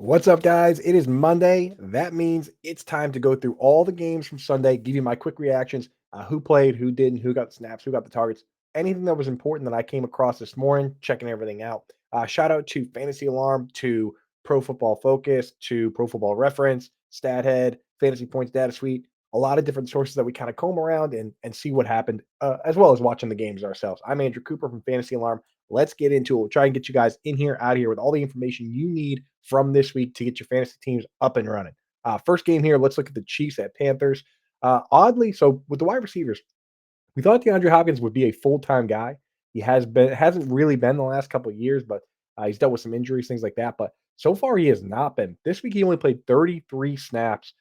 What's up, guys? It is Monday. That means it's time to go through all the games from Sunday, give you my quick reactions, who played, who didn't, who got the snaps, who got the targets, anything that was important that I came across this morning, checking everything out. Shout out to Fantasy Alarm, to Pro Football Focus, to Pro Football Reference, StatHead, Fantasy Points Data Suite, a lot of different sources that we kind of comb around and see what happened, as well as watching the games ourselves. I'm Andrew Cooper from Fantasy Alarm. Let's get into it. We'll try and get you guys in here, out of here with all the information you need from this week to get your fantasy teams up and running. First game here, let's look at the Chiefs at Panthers. Oddly, so with the wide receivers, we thought DeAndre Hopkins would be a full-time guy. He hasn't really been the last couple of years, but he's dealt with some injuries, things like that. But so far, he has not been. This week, he only played 33 snaps,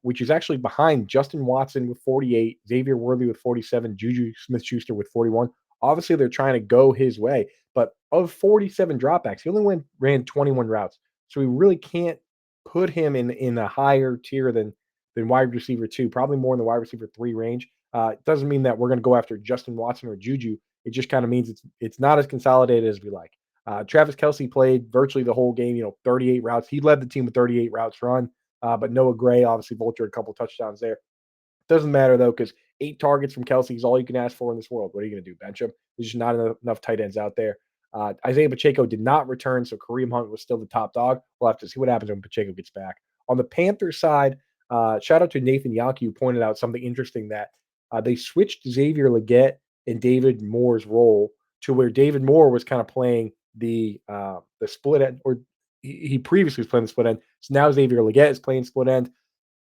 which is actually behind Justin Watson with 48, Xavier Worthy with 47, Juju Smith-Schuster with 41. Obviously, they're trying to go his way, but of 47 dropbacks, he only ran 21 routes. So we really can't put him in a higher tier than wide receiver two, probably more in the wide receiver three range. It doesn't mean that we're going to go after Justin Watson or Juju. It just kind of means it's not as consolidated as we like. Travis Kelsey played virtually the whole game. 38 routes. He led the team with 38 routes run. But Noah Gray obviously vultured a couple touchdowns there. Doesn't matter though, because 8 targets from Kelsey is all you can ask for in this world. What are you going to do? Bench him? There's just not enough tight ends out there. Isaiah Pacheco did not return, so Kareem Hunt was still the top dog. We'll have to see what happens when Pacheco gets back. On the Panthers side, shout out to Nathan Yonke, who pointed out something interesting that they switched Xavier Legette and David Moore's role to where David Moore was kind of playing the split end, or he previously was playing the split end. So now Xavier Legette is playing split end.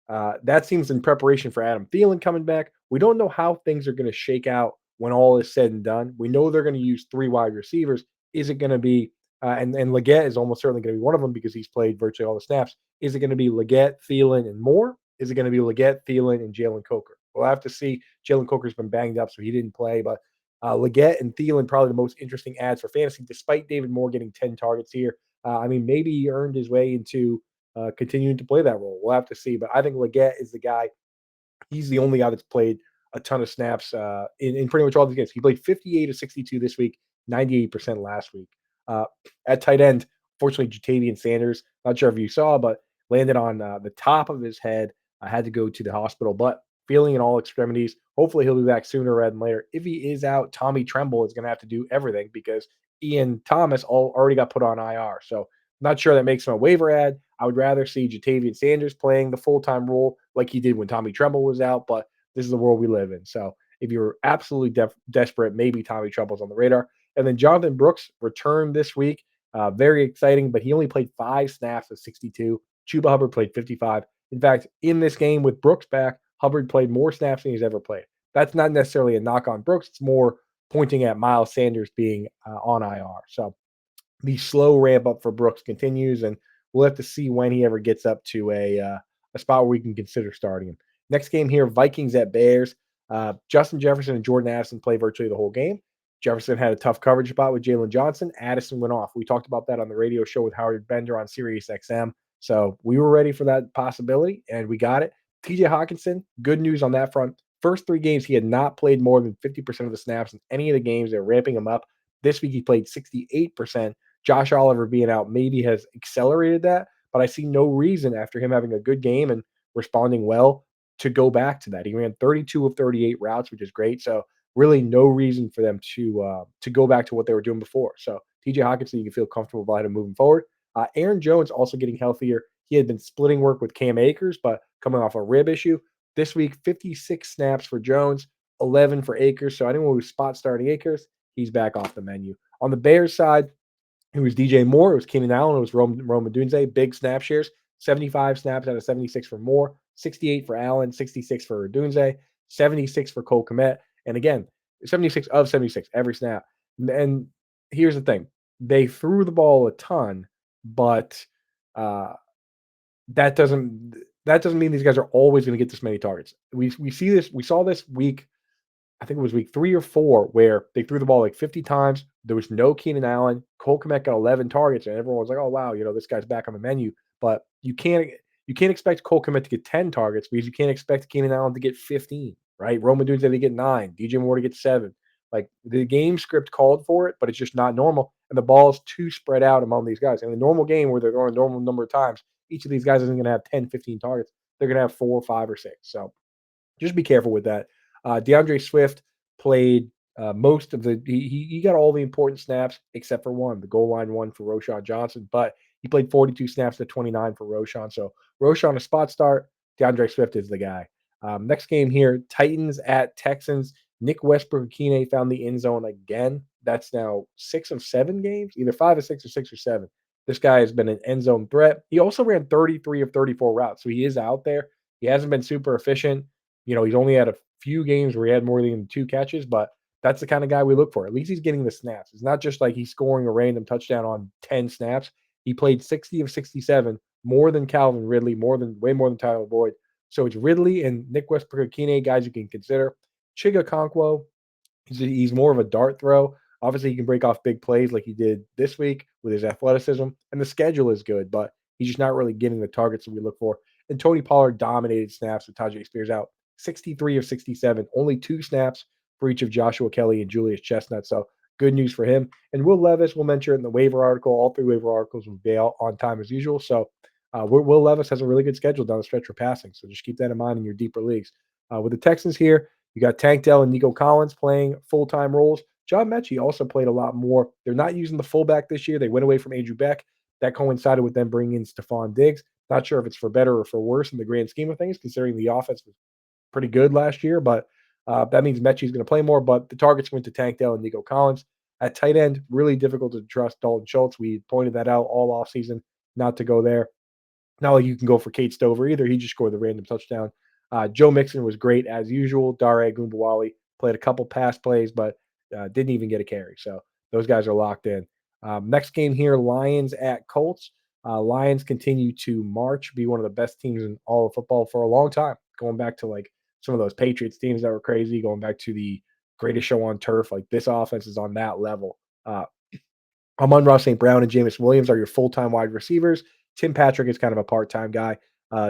That seems in preparation for Adam Thielen coming back. We don't know how things are going to shake out when all is said and done. We know they're going to use 3 wide receivers. Is it going to be and Leggett is almost certainly going to be one of them because he's played virtually all the snaps. Is it going to be Leggett, Thielen, and Moore? Is it going to be Leggett, Thielen, and Jalen Coker? We'll have to see. Jalen Coker's been banged up, so he didn't play. But Leggett and Thielen probably the most interesting ads for fantasy, despite David Moore getting 10 targets here. Maybe he earned his way into continuing to play that role. We'll have to see. But I think Leggett is the guy. He's the only guy that's played a ton of snaps in pretty much all these games. He played 58 of 62 this week, 98% last week. Uh, at tight end, fortunately, Jatavian Sanders, not sure if you saw, but landed on the top of his head. I had to go to the hospital, but feeling in all extremities. Hopefully, he'll be back sooner rather than later. If he is out, Tommy Tremble is going to have to do everything because Ian Thomas already got put on IR. So, not sure that makes him a waiver ad. I would rather see Jatavian Sanders playing the full-time role like he did when Tommy Tremble was out, but this is the world we live in. So if you're absolutely desperate, maybe Tommy Tremble's on the radar. And then Jonathan Brooks returned this week. Very exciting, but he only played 5 snaps of 62. Chuba Hubbard played 55. In fact, in this game with Brooks back, Hubbard played more snaps than he's ever played. That's not necessarily a knock on Brooks. It's more pointing at Miles Sanders being on IR. So the slow ramp up for Brooks continues, and we'll have to see when he ever gets up to a spot where we can consider starting him. Next game here, Vikings at Bears. Justin Jefferson and Jordan Addison play virtually the whole game. Jefferson had a tough coverage spot with Jalen Johnson. Addison went off. We talked about that on the radio show with Howard Bender on Sirius XM. So we were ready for that possibility, and we got it. TJ Hawkinson, good news on that front. First 3 games, he had not played more than 50% of the snaps in any of the games. They're ramping him up. This week, he played 68%. Josh Oliver being out maybe has accelerated that, but I see no reason after him having a good game and responding well to go back to that. He ran 32 of 38 routes, which is great. So really no reason for them to go back to what they were doing before. So TJ Hawkinson, you can feel comfortable about him moving forward. Aaron Jones also getting healthier. He had been splitting work with Cam Akers, but coming off a rib issue. This week, 56 snaps for Jones, 11 for Akers. So anyone who's spot starting Akers, he's back off the menu. On the Bears side, it was DJ Moore, it was Keenan Allen, it was Rome Odunze, big snap shares, 75 snaps out of 76 for Moore, 68 for Allen, 66 for Odunze, 76 for Cole Kmet, and again, 76 of 76 every snap. And here's the thing: they threw the ball a ton, but uh, that doesn't mean these guys are always going to get this many targets. We see this. We saw this week. I think it was week 3 or 4 where they threw the ball like 50 times. There was no Keenan Allen. Cole Kmet got 11 targets, and everyone was like, "Oh wow, this guy's back on the menu." But you can't expect Cole Kmet to get 10 targets because you can't expect Keenan Allen to get 15, right? Roman Dunze to get 9, DJ Moore to get 7. Like the game script called for it, but it's just not normal. And the ball is too spread out among these guys. In a normal game where they're throwing a normal number of times, each of these guys isn't going to have 10, 15 targets. They're going to have 4, 5, or 6. So just be careful with that. DeAndre Swift played most of the. He got all the important snaps except for one, the goal line one for Roshan Johnson. But he played 42 snaps to 29 for Roshan. So Roshan a spot start. DeAndre Swift is the guy. Next game here: Titans at Texans. Nick Westbrook-Akine found the end zone again. That's now 6 of 7 games, either 5 or 6 or 6 or 7. This guy has been an end zone threat. He also ran 33 of 34 routes, so he is out there. He hasn't been super efficient. He's only had a few games where he had more than 2 catches, but that's the kind of guy we look for. At least he's getting the snaps. It's not just like he's scoring a random touchdown on 10 snaps. He played 60 of 67, more than Calvin Ridley, way more than Tyler Boyd. So it's Ridley and Nick Westbrook-Akine, guys you can consider. Chiga Okonkwo, he's more of a dart throw. Obviously, he can break off big plays like he did this week with his athleticism, and the schedule is good, but he's just not really getting the targets that we look for. And Tony Pollard dominated snaps with Tajay Spears out, 63 of 67, only 2 snaps for each of Joshua Kelly and Julius Chestnut. So good news for him. And Will Levis, we'll mention in the waiver article. All 3 waiver articles will bail on time as usual. So Will Levis has a really good schedule down the stretch for passing. So just keep that in mind in your deeper leagues. With the Texans here, you got Tank Dell and Nico Collins playing full-time roles. John Mechie also played a lot more. They're not using the fullback this year. They went away from Andrew Beck. That coincided with them bringing in Stephon Diggs. Not sure if it's for better or for worse in the grand scheme of things, considering the offense was pretty good last year. But that means Mechie's going to play more. But the targets went to Tank Dell and Nico Collins. At tight end, really difficult to trust Dalton Schultz. We pointed that out all offseason, not to go there. Not like you can go for Kate Stover either. He just scored the random touchdown. Joe Mixon was great as usual. Dare Gumbawali played a couple pass plays, but didn't even get a carry. So those guys are locked in. Next game here, Lions at Colts. Lions continue to march, be one of the best teams in all of football for a long time, going back to like some of those Patriots teams that were crazy, going back to the greatest show on turf. Like this offense is on that level. Amon-Ra St. Brown and Jameis Williams are your full-time wide receivers. Tim Patrick is kind of a part-time guy.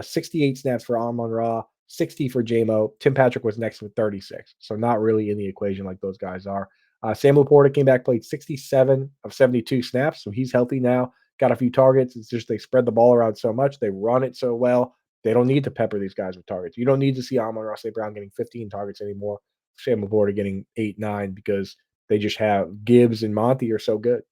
68 snaps for Amon-Ra, 60 for JMO. Tim Patrick was next with 36, so not really in the equation like those guys are. Sam Laporta came back, played 67 of 72 snaps, so he's healthy now. Got a few targets. It's just they spread the ball around so much. They run it so well. They don't need to pepper these guys with targets. You don't need to see Amon-Ra St. Brown getting 15 targets anymore. Sam Laporta getting 8, 9 because they just have Gibbs and Monty are so good.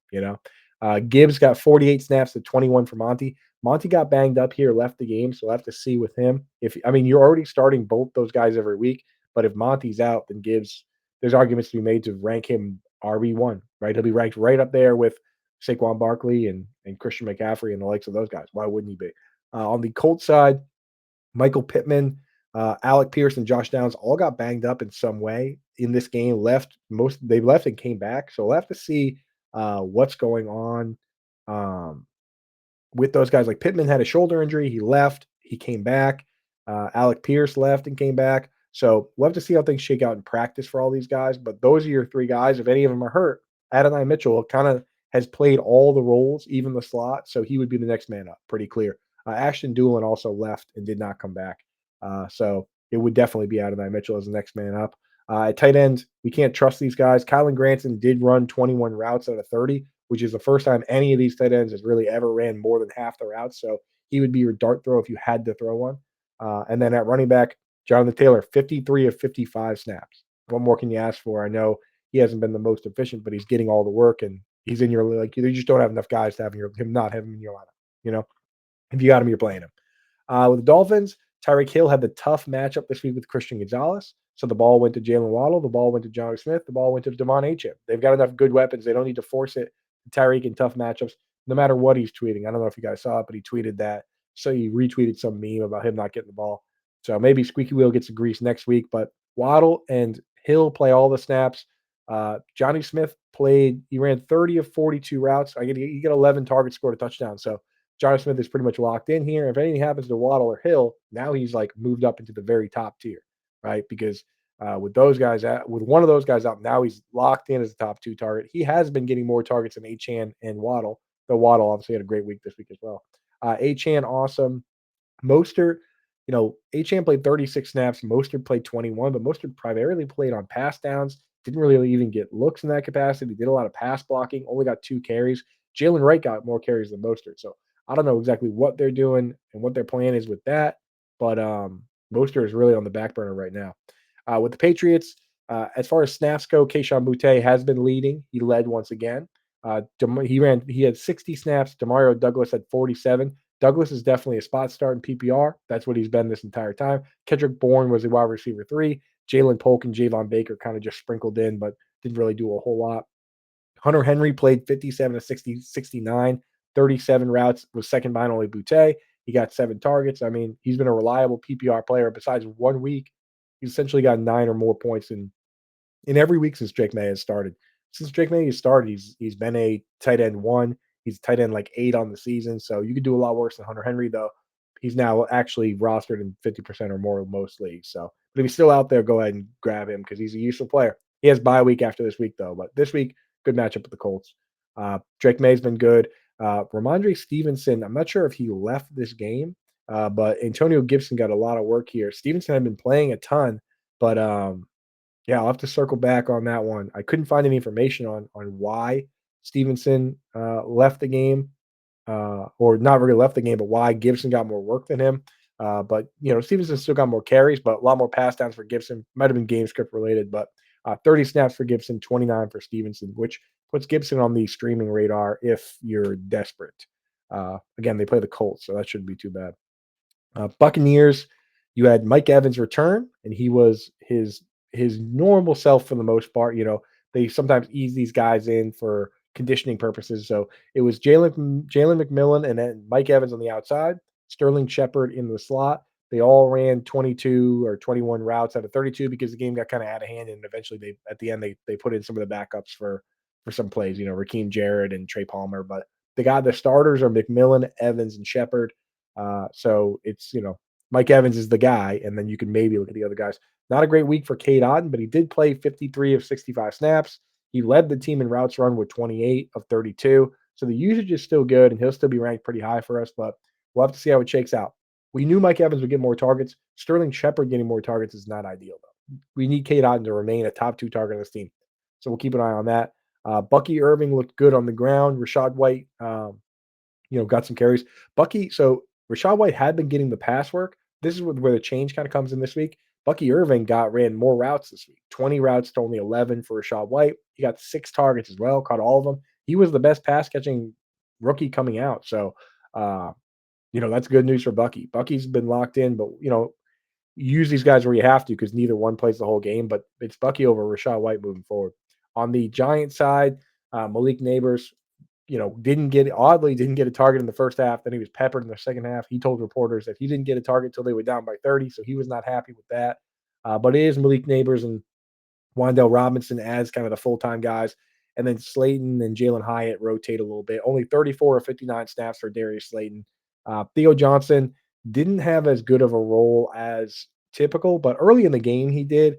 Gibbs got 48 snaps to 21 for Monty. Monty got banged up here, left the game, so we'll have to see with him. You're already starting both those guys every week, but if Monty's out, then Gibbs, there's arguments to be made to rank him RB1, right? He'll be ranked right up there with Saquon Barkley and Christian McCaffrey and the likes of those guys. Why wouldn't he be? On the Colts side, Michael Pittman, Alec Pierce, and Josh Downs all got banged up in some way in this game. They left and came back. So we'll have to see what's going on with those guys. Like Pittman had a shoulder injury. He left. He came back. Alec Pierce left and came back. So we'll have to see how things shake out in practice for all these guys. But those are your 3 guys. If any of them are hurt, Adonai Mitchell kind of has played all the roles, even the slot. So he would be the next man up. Pretty clear. Ashton Doolin also left and did not come back. So it would definitely be Adonai Mitchell as the next man up. At tight end, we can't trust these guys. Kylan Granson did run 21 routes out of 30, which is the first time any of these tight ends has really ever ran more than half the routes. So he would be your dart throw if you had to throw one. And then at running back, Jonathan Taylor, 53 of 55 snaps. What more can you ask for? I know he hasn't been the most efficient, but he's getting all the work, and he's in your like. You just don't have enough guys to have him not have him in your lineup. If you got him, you're playing him. With the Dolphins, Tyreek Hill had the tough matchup this week with Christian Gonzalez. So the ball went to Jalen Waddle. The ball went to John Smith. The ball went to Devon Achane. They've got enough good weapons. They don't need to force it to Tyreek in tough matchups, no matter what he's tweeting. I don't know if you guys saw it, but he tweeted that. So he retweeted some meme about him not getting the ball. So maybe Squeaky Wheel gets the grease next week. But Waddle and Hill play all the snaps. Johnny Smith he ran 30 of 42 routes. He got 11 targets, scored a touchdown. So Johnny Smith is pretty much locked in here. If anything happens to Waddle or Hill, now he's like moved up into the very top tier, right? Because with one of those guys out, now he's locked in as a top 2 target. He has been getting more targets than Achane and Waddle, though Waddle obviously had a great week this week as well. Achane, awesome. Mostert, Achane played 36 snaps. Mostert played 21, but Mostert primarily played on pass downs, didn't really even get looks in that capacity. Did a lot of pass blocking, only got 2 carries. Jalen Wright got more carries than Mostert. So I don't know exactly what they're doing and what their plan is with that, but Mostert is really on the back burner right now. With the Patriots, as far as snaps go, Kayshon Boutte has been leading. He led once again. He had 60 snaps. Demario Douglas had 47. Douglas is definitely a spot start in PPR. That's what he's been this entire time. Kendrick Bourne was a wide receiver 3. Jalen Polk and Javon Baker kind of just sprinkled in, but didn't really do a whole lot. Hunter Henry played 57 to 60, 69, 37 routes, was second behind only Boutte. He got 7 targets. I mean, he's been a reliable PPR player. Besides 1 week, he's essentially got 9 or more points in every week since Drake May has started. Since Drake May has started, he's been a tight end 1. He's tight end like 8 on the season. So you could do a lot worse than Hunter Henry, though. He's now actually rostered in 50% or more of most leagues. So, but if he's still out there, go ahead and grab him because he's a useful player. He has bye week after this week, though. But this week, good matchup with the Colts. Drake May's been good. Ramondre Stevenson, I'm not sure if he left this game, but Antonio Gibson got a lot of work here. Stevenson had been playing a ton, but yeah, I'll have to circle back on that one. I couldn't find any information on why Stevenson left the game, or not really left the game, but why Gibson got more work than him. But Stevenson still got more carries, but a lot more pass downs for Gibson. Might have been game script related, but 30 snaps for Gibson, 29 for Stevenson, which puts Gibson on the streaming radar if you're desperate. Again, they play the Colts, so that shouldn't be too bad. Buccaneers, you had Mike Evans return, and he was his normal self for the most part. They sometimes ease these guys in for conditioning purposes. So it was Jalen McMillan and then Mike Evans on the outside, Sterling Shepard in the slot. They all ran 22 or 21 routes out of 32 because the game got kind of out of hand, and eventually at the end they put in some of the backups for some plays. Raheem Jarrett and Trey Palmer, but the starters are McMillan, Evans, and Shepard. So it's, Mike Evans is the guy, and then you can maybe look at the other guys. Not a great week for Cade Otton, but he did play 53 of 65 snaps. He led the team in routes run with 28 of 32. So the usage is still good, and he'll still be ranked pretty high for us, but we'll have to see how it shakes out. We knew Mike Evans would get more targets. Sterling Shepard getting more targets is not ideal, though. We need Cade Otton to remain a top 2 target on this team. So we'll keep an eye on that. Bucky Irving looked good on the ground. Rashad White, got some carries. So Rashad White had been getting the pass work. This is where the change kind of comes in this week. Bucky Irving ran more routes this week. 20 routes to only 11 for Rashad White. He got 6 targets as well, caught all of them. He was the best pass catching rookie coming out. So, that's good news for Bucky. Bucky's been locked in, but use these guys where you have to because neither one plays the whole game. But it's Bucky over Rashad White moving forward. On the Giants side, Malik Neighbors, didn't get a target in the first half. Then he was peppered in the second half. He told reporters that he didn't get a target until they were down by 30, so he was not happy with that. But it is Malik Neighbors and Wan'Dale Robinson as kind of the full-time guys. And then Slayton and Jalen Hyatt rotate a little bit. Only 34 or 59 snaps for Darius Slayton. Theo Johnson didn't have as good of a role as typical, but early in the game he did.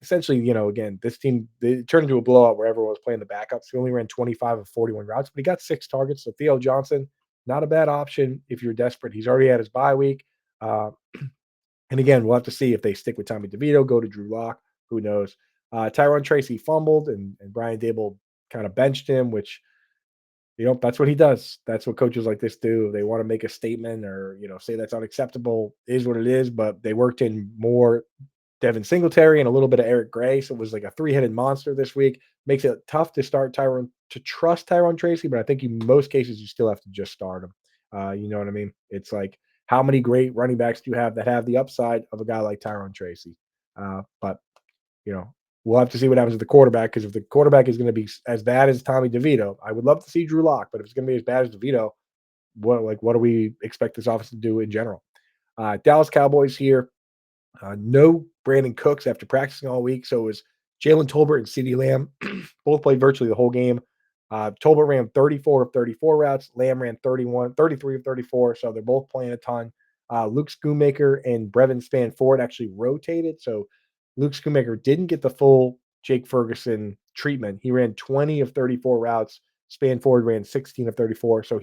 Essentially, again, this team they turned into a blowout where everyone was playing the backups. He only ran 25 of 41 routes, but he got 6 targets. So Theo Johnson, not a bad option if you're desperate. He's already had his bye week. And again, we'll have to see if they stick with Tommy DeVito, go to Drew Lock. Who knows? Tyron Tracy fumbled, and Brian Dable kind of benched him, which that's what he does. That's what coaches like this do. They want to make a statement or say that's unacceptable. It is what it is. But they worked in more Devin Singletary and a little bit of Eric Gray. So it was like a 3-headed monster this week. Makes it tough to trust Tyron Tracy, but I think in most cases you still have to just start him. You know what I mean? It's like how many great running backs do you have that have the upside of a guy like Tyron Tracy? But we'll have to see what happens with the quarterback because if the quarterback is going to be as bad as Tommy DeVito, I would love to see Drew Lock, but if it's going to be as bad as DeVito, what do we expect this offense to do in general? Dallas Cowboys here. No Brandon Cooks after practicing all week. So it was Jalen Tolbert and CeeDee Lamb. Both played virtually the whole game. Tolbert ran 34 of 34 routes. Lamb ran 33 of 34. So they're both playing a ton. Luke Schoonmaker and Brevin Spann-Ford actually rotated. So Luke Schoonmaker didn't get the full Jake Ferguson treatment. He ran 20 of 34 routes. Spann-Ford ran 16 of 34. So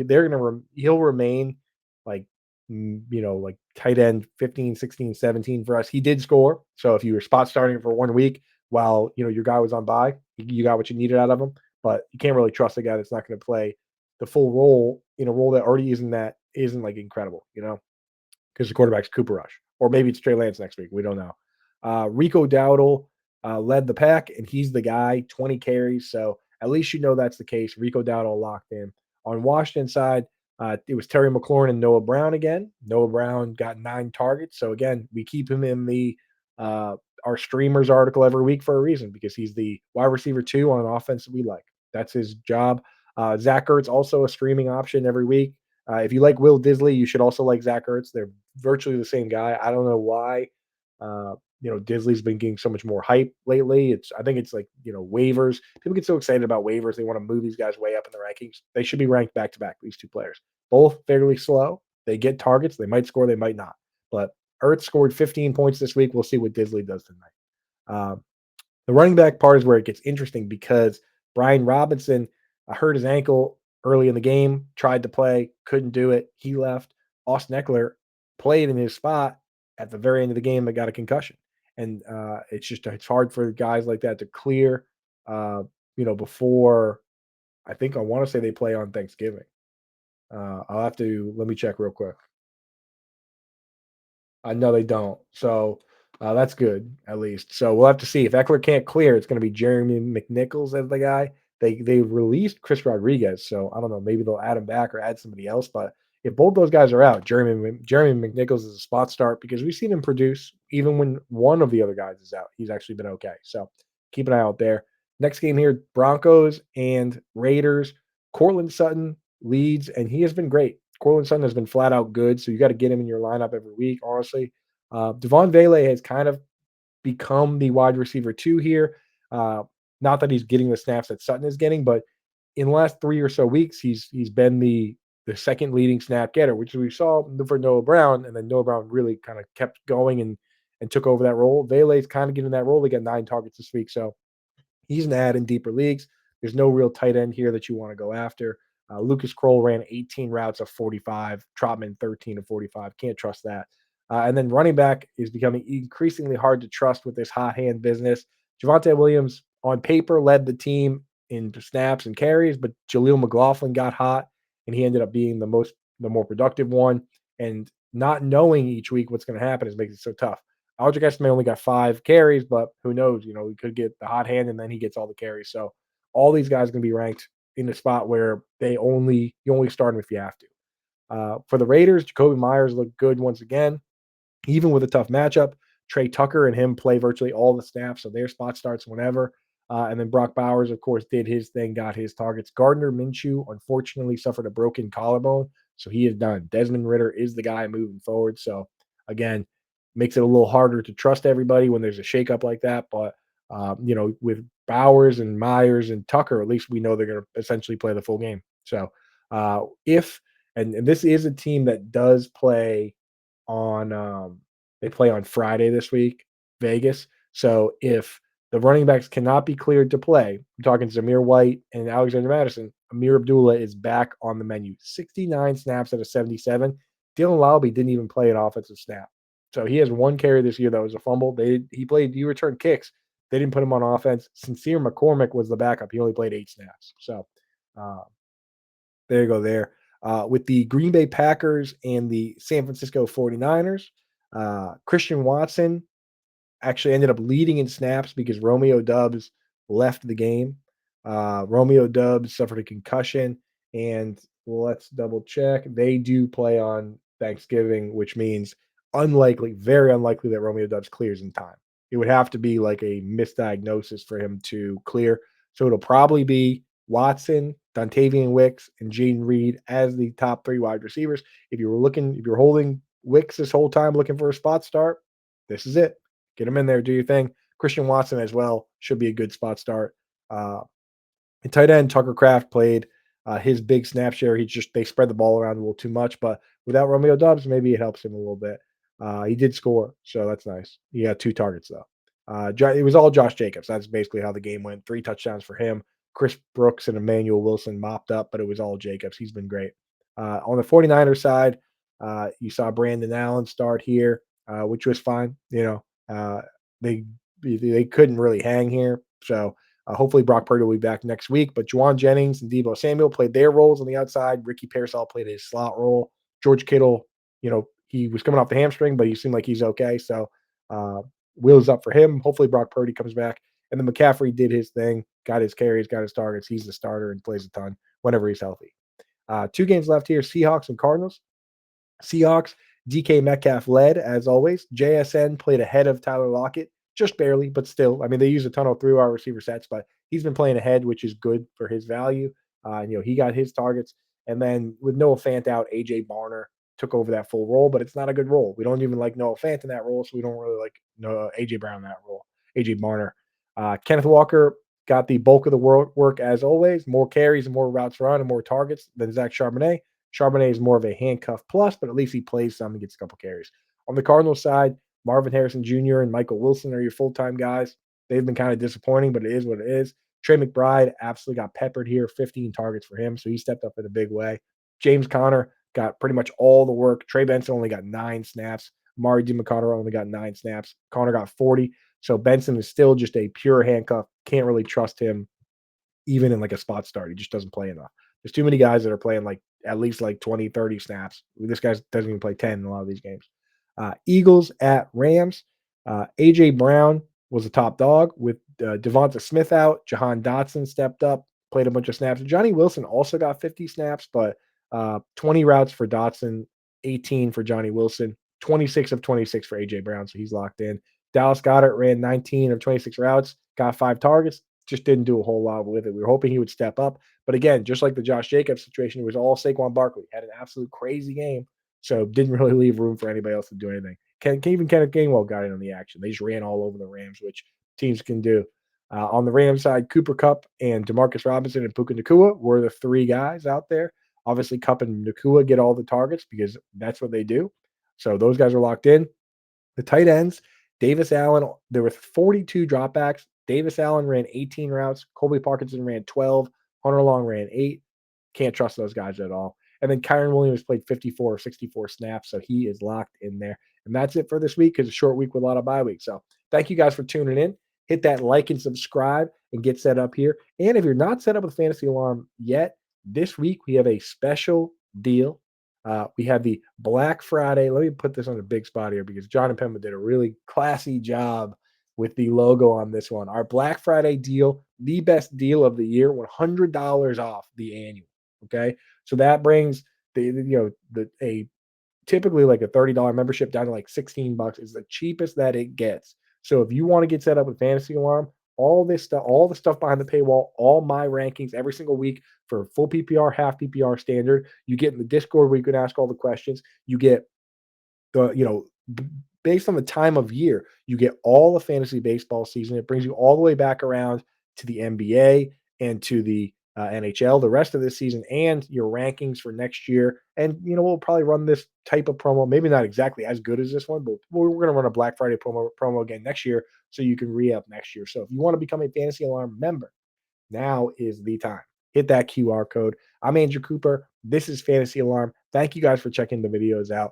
he'll remain like like tight end 15, 16, 17 for us. He did score. So if you were spot starting for 1 week, while your guy was on bye. You got what you needed out of him, but you can't really trust a guy that's not going to play the full role in a role that already isn't like incredible, because the quarterback's Cooper Rush, or maybe it's Trey Lance next week. We don't know. Rico Dowdle led the pack, and he's the guy, 20 carries. So at least that's the case. Rico Dowdle locked in. On Washington side, it was Terry McLaurin and Noah Brown again. Noah Brown got 9 targets. So again, we keep him in the uh, our streamers article every week for a reason, because he's the wide receiver 2 on an offense that we like. That's his job. Zach Ertz also a streaming option every week. If you like Will Disley, you should also like Zach Ertz. They're virtually the same guy. I don't know why. Disley's been getting so much more hype lately. I think it's like, waivers. People get so excited about waivers. They want to move these guys way up in the rankings. They should be ranked back to back, these two players. Both fairly slow. They get targets. They might score, they might not. But Ertz scored 15 points this week. We'll see what Disley does tonight. The running back part is where it gets interesting, because Brian Robinson hurt his ankle early in the game, tried to play, couldn't do it. He left. Austin Eckler played in his spot at the very end of the game, but got a concussion. And it's hard for guys like that to clear, before I want to say they play on Thanksgiving. Let me check real quick. No, they don't. So that's good, at least. So we'll have to see if Eckler can't clear. It's going to be Jeremy McNichols as the guy. They released Chris Rodriguez, so I don't know. Maybe they'll add him back or add somebody else. But if both those guys are out, Jeremy McNichols is a spot start, because we've seen him produce even when one of the other guys is out. He's actually been okay. So keep an eye out there. Next game here: Broncos and Raiders. Cortland Sutton leads, and he has been great. Cortland Sutton has been flat out good, so you got to get him in your lineup every week, honestly. Devon Vele has kind of become the wide receiver 2 here. Uh, Not that he's getting the snaps that Sutton is getting, but in the last 3 or so weeks, he's been the second leading snap getter, which we saw for Noah Brown, and then Noah Brown really kind of kept going and took over that role. Vele's kind of getting that role. They got 9 targets this week, so he's an ad in deeper leagues. There's no real tight end here that you want to go after. Lucas Kroll ran 18 routes of 45, Trotman 13 of 45. Can't trust that. And then running back is becoming increasingly hard to trust with this hot hand business. Javonte Williams on paper led the team in snaps and carries, but Jaleel McLaughlin got hot, and he ended up being the more productive one. And not knowing each week what's going to happen is makes it so tough. Aldrich Estimate only got 5 carries, but who knows? He could get the hot hand and then he gets all the carries. So all these guys are going to be ranked in the spot where you only start them if you have to. For the Raiders, Jacoby Myers looked good once again, even with a tough matchup. Trey Tucker and him play virtually all the snaps, so their spot starts whenever. And then Brock Bowers, of course, did his thing, got his targets. Gardner Minshew, unfortunately, suffered a broken collarbone, so he is done. Desmond Ritter is the guy moving forward. So, again, makes it a little harder to trust everybody when there's a shakeup like that. But, with Bowers and Myers and Tucker, at least we know they're going to essentially play the full game. So, and this is a team that does play on they play on Friday this week, Vegas. So if the running backs cannot be cleared to play, I'm talking Zamir White and Alexander Madison, Amir Abdullah is back on the menu. 69 snaps out of 77. Dylan Lowby didn't even play an offensive snap. So he has 1 carry this year that was a fumble. He returned kicks. They didn't put him on offense. Sincere McCormick was the backup. He only played 8 snaps. So uh, there you go there. With the Green Bay Packers and the San Francisco 49ers, Christian Watson actually ended up leading in snaps because Romeo Dubs left the game. Romeo Dubs suffered a concussion, and let's double check. They do play on Thanksgiving, which means very unlikely that Romeo Dubs clears in time. It would have to be like a misdiagnosis for him to clear. So it'll probably be Watson, Dontavian Wicks, and Jaden Reed as the top 3 wide receivers. If you're holding Wicks this whole time looking for a spot start, this is it. Get him in there, do your thing. Christian Watson as well should be a good spot start. Uh, and tight end Tucker Kraft played his big snap share. They spread the ball around a little too much, but without Romeo Dubs, maybe it helps him a little bit. He did score, so that's nice. He had 2 targets though. It was all Josh Jacobs. That's basically how the game went. 3 touchdowns for him. Chris Brooks and Emmanuel Wilson mopped up, but it was all Jacobs. He's been great. On the 49ers side, you saw Brandon Allen start here, which was fine. They they couldn't really hang here. So hopefully Brock Purdy will be back next week. But Juwan Jennings and Debo Samuel played their roles on the outside. Ricky Pearsall played his slot role. George Kittle, he was coming off the hamstring, but he seemed like he's okay. So uh, wheels up for him. Hopefully Brock Purdy comes back. And then McCaffrey did his thing, got his carries, got his targets. He's the starter and plays a ton whenever he's healthy. 2 games left here: Seahawks and Cardinals. Seahawks, DK Metcalf led as always. JSN played ahead of Tyler Lockett, just barely, but still. I mean, they use a ton of 3 wide receiver sets, but he's been playing ahead, which is good for his value. He got his targets. And then with Noah Fant out, AJ Barner took over that full role, but it's not a good role. We don't even like Noah Fant in that role, so we don't really like AJ Brown in that role. AJ Barner. Kenneth Walker got the bulk of the work as always. More carries and more routes run and more targets than Zach Charbonnet. Charbonnet is more of a handcuff plus, but at least he plays some and gets a couple carries. On the Cardinals side, Marvin Harrison Jr. and Michael Wilson are your full-time guys. They've been kind of disappointing, but it is what it is. Trey McBride absolutely got peppered here, 15 targets for him, so he stepped up in a big way. James Conner got pretty much all the work. Trey Benson only got 9 snaps. Mari DeMcConnell only got 9 snaps. Conner got 40. So Benson is still just a pure handcuff. Can't really trust him even in like a spot start. He just doesn't play enough. There's too many guys that are playing like at least like 20, 30 snaps. This guy doesn't even play 10 in a lot of these games. Eagles at Rams. AJ Brown was a top dog with Devonta Smith out. Jahan Dotson stepped up, played a bunch of snaps. Johnny Wilson also got 50 snaps, but 20 routes for Dotson, 18 for Johnny Wilson, 26 of 26 for AJ Brown. So he's locked in. Dallas Goedert ran 19 of 26 routes, got 5 targets, just didn't do a whole lot with it. We were hoping he would step up. But again, just like the Josh Jacobs situation, it was all Saquon Barkley. Had an absolute crazy game. So didn't really leave room for anybody else to do anything. Even Kenneth Gainwell got in on the action. They just ran all over the Rams, which teams can do. On the Rams side, Cooper Kupp and Demarcus Robinson and Puka Nacua were the 3 guys out there. Obviously, Kupp and Nacua get all the targets because that's what they do. So those guys are locked in. The tight ends, Davis Allen, there were 42 dropbacks. Davis Allen ran 18 routes. Colby Parkinson ran 12. Hunter Long ran 8. Can't trust those guys at all. And then Kyron Williams played 54 or 64 snaps, so he is locked in there. And that's it for this week because it's a short week with a lot of bye weeks. So thank you guys for tuning in. Hit that like and subscribe and get set up here. And if you're not set up with Fantasy Alarm yet, this week we have a special deal. We have the Black Friday. Let me put this on a big spot here because John and Pemba did a really classy job with the logo on this one. Our Black Friday deal, the best deal of the year, $100 off the annual. Okay, so that brings a typically like a $30 membership down to like $16 is the cheapest that it gets. So if you want to get set up with Fantasy Alarm, all this stuff, all the stuff behind the paywall, all my rankings every single week for full PPR, half PPR, standard. You get in the Discord where you can ask all the questions. You get based on the time of year, you get all the fantasy baseball season. It brings you all the way back around to the NBA and to the NHL, the rest of this season, and your rankings for next year. And we'll probably run this type of promo, maybe not exactly as good as this one, but we're going to run a Black Friday promo again next year, so you can re-up next year. So if you want to become a Fantasy Alarm member, now is the time. Hit that QR code. I'm Andrew Cooper. This is Fantasy Alarm. Thank you guys for checking the videos out.